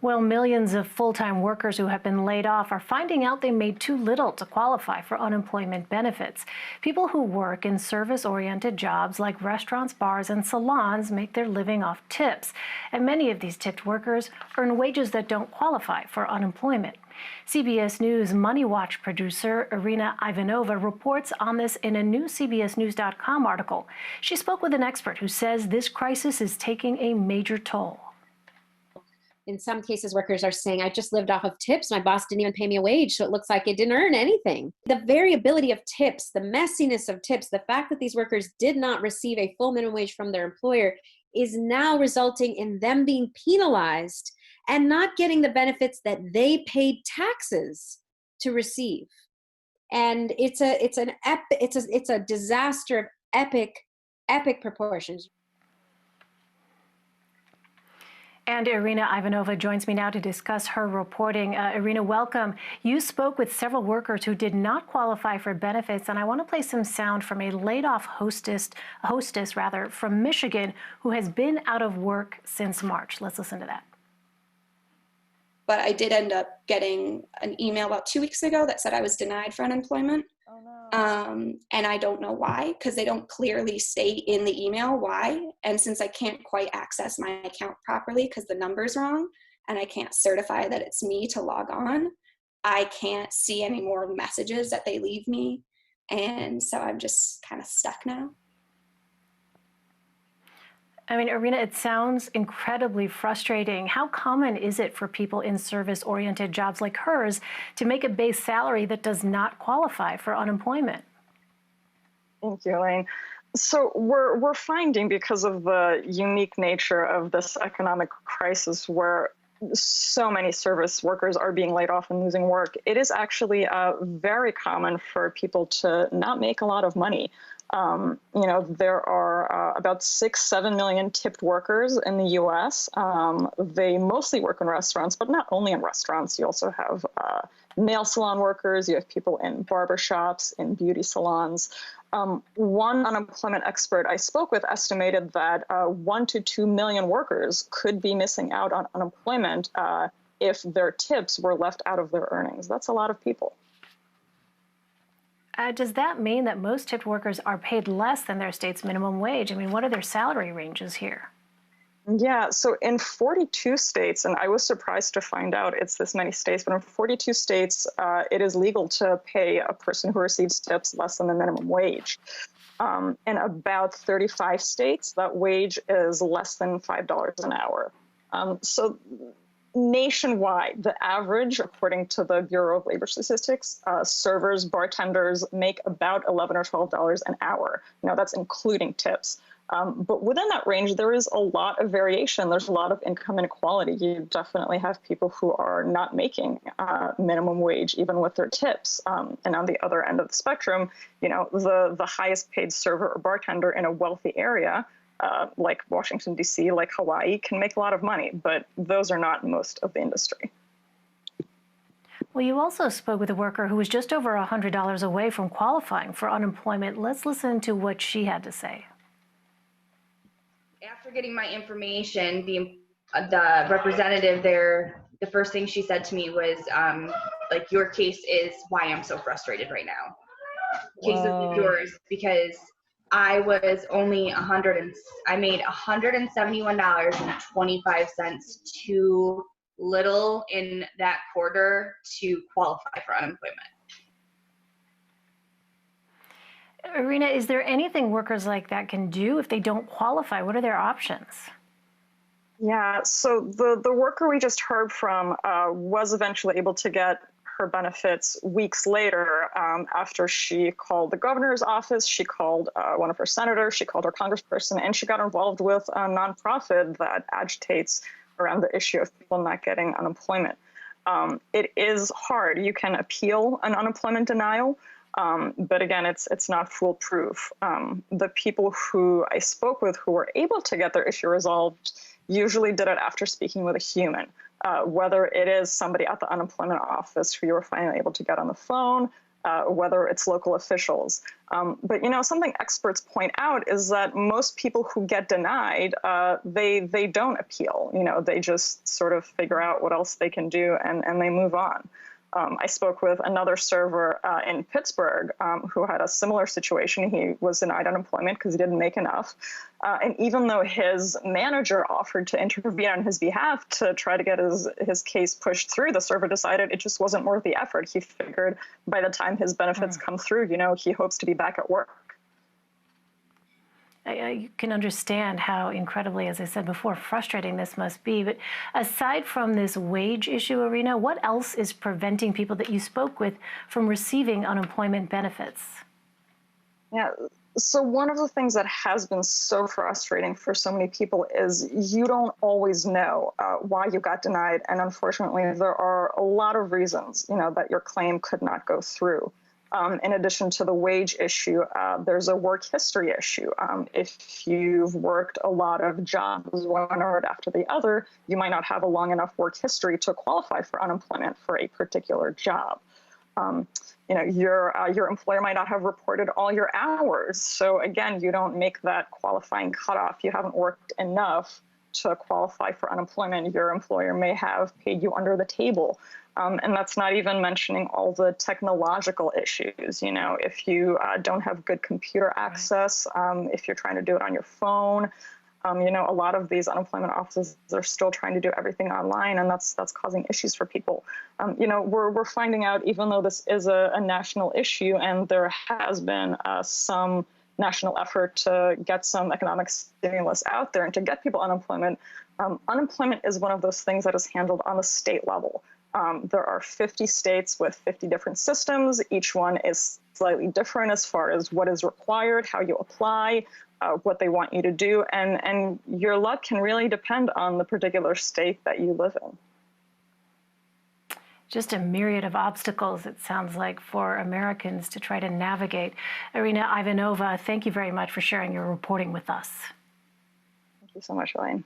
Well, millions of full-time workers who have been laid off are finding out they made too little to qualify for unemployment benefits. People who work in service-oriented jobs like restaurants, bars, and salons make their living off tips. And many of these tipped workers earn wages that don't qualify for unemployment. CBS News MoneyWatch producer Irina Ivanova reports on this in a new CBSNews.com article. She spoke with an expert who says this crisis is taking a major toll. In some cases, workers are saying, I just lived off of tips. My boss didn't even pay me a wage, so it looks like it didn't earn anything. The variability of tips, the messiness of tips, the fact that these workers did not receive a full minimum wage from their employer is now resulting in them being penalized and not getting the benefits that they paid taxes to receive. And it's a disaster of epic proportions. And Irina Ivanova joins me now to discuss her reporting. Irina, welcome. You spoke with several workers who did not qualify for benefits, and I want to play some sound from a laid-off hostess from Michigan who has been out of work since March. Let's listen to that. But I did end up getting an email about 2 weeks ago that said I was denied for unemployment. Oh, no. And I don't know why, because they don't clearly state in the email why. And since I can't quite access my account properly because the number's wrong, and I can't certify that it's me to log on, I can't see any more messages that they leave me. And so I'm just kind of stuck now. I mean, Irina, it sounds incredibly frustrating. How common is it for people in service-oriented jobs like hers to make a base salary that does not qualify for unemployment? Thank you, Elaine. So we're finding, because of the unique nature of this economic crisis where so many service workers are being laid off and losing work, it is actually very common for people to not make a lot of money. There are about 6-7 million tipped workers in the U.S. They mostly work in restaurants, but not only in restaurants. You also have nail salon workers. You have people in barbershops, in beauty salons. One unemployment expert I spoke with estimated that 1 to 2 million workers could be missing out on unemployment if their tips were left out of their earnings. That's a lot of people. Does that mean that most tipped workers are paid less than their state's minimum wage? I mean, what are their salary ranges here? Yeah, so in 42 states, and I was surprised to find out it's this many states, but in 42 states, it is legal to pay a person who receives tips less than the minimum wage. In about 35 states, that wage is less than $5 an hour. So nationwide, the average, according to the Bureau of Labor Statistics, servers, bartenders make about $11 or $12 an hour. That's including tips. But within that range, there is a lot of variation. There's a lot of income inequality. You definitely have people who are not making minimum wage, even with their tips. And on the other end of the spectrum, the highest paid server or bartender in a wealthy area, like Washington, D.C., like Hawaii, can make a lot of money, but those are not most of the industry. Well, you also spoke with a worker who was just over $100 away from qualifying for unemployment. Let's listen to what she had to say. After getting my information, the representative there, the first thing she said to me was, your case is why I'm so frustrated right now. Case is yours, because I was only I made $171.25 too little in that quarter to qualify for unemployment. Irina, is there anything workers like that can do if they don't qualify? What are their options? Yeah, so the worker we just heard from was eventually able to get her benefits weeks later after she called the governor's office, she called one of her senators, she called her congressperson, and she got involved with a nonprofit that agitates around the issue of people not getting unemployment. It is hard. You can appeal an unemployment denial, but again, it's not foolproof. The people who I spoke with who were able to get their issue resolved usually did it after speaking with a human. Whether it is somebody at the unemployment office who you were finally able to get on the phone, whether it's local officials. But, you know, something experts point out is that most people who get denied, they don't appeal. You know, they just sort of figure out what else they can do and they move on. I spoke with another server in Pittsburgh who had a similar situation. He was denied unemployment because he didn't make enough. And even though his manager offered to intervene on his behalf to try to get his case pushed through, the server decided it just wasn't worth the effort. He figured by the time his benefits come through, you know, he hopes to be back at work. You can understand how incredibly, as I said before, frustrating this must be. But aside from this wage issue, Irina, what else is preventing people that you spoke with from receiving unemployment benefits? Yeah, so one of the things that has been so frustrating for so many people is you don't always know why you got denied. And unfortunately, there are a lot of reasons, you know, that your claim could not go through. In addition to the wage issue, there's a work history issue. If you've worked a lot of jobs one right after the other, you might not have a long enough work history to qualify for unemployment for a particular job. You know, your employer might not have reported all your hours. So again, you don't make that qualifying cutoff. You haven't worked enough to qualify for unemployment. Your employer may have paid you under the table. And that's not even mentioning all the technological issues. You know, if you don't have good computer access, if you're trying to do it on your phone, you know, a lot of these unemployment offices are still trying to do everything online, and that's causing issues for people. You know, we're finding out, even though this is a national issue, and there has been some national effort to get some economic stimulus out there and to get people unemployment, unemployment is one of those things that is handled on the state level. There are 50 states with 50 different systems. Each one is slightly different as far as what is required, how you apply, what they want you to do, and your luck can really depend on the particular state that you live in. Just a myriad of obstacles, it sounds like, for Americans to try to navigate. Irina Ivanova, thank you very much for sharing your reporting with us. Thank you so much, Elaine.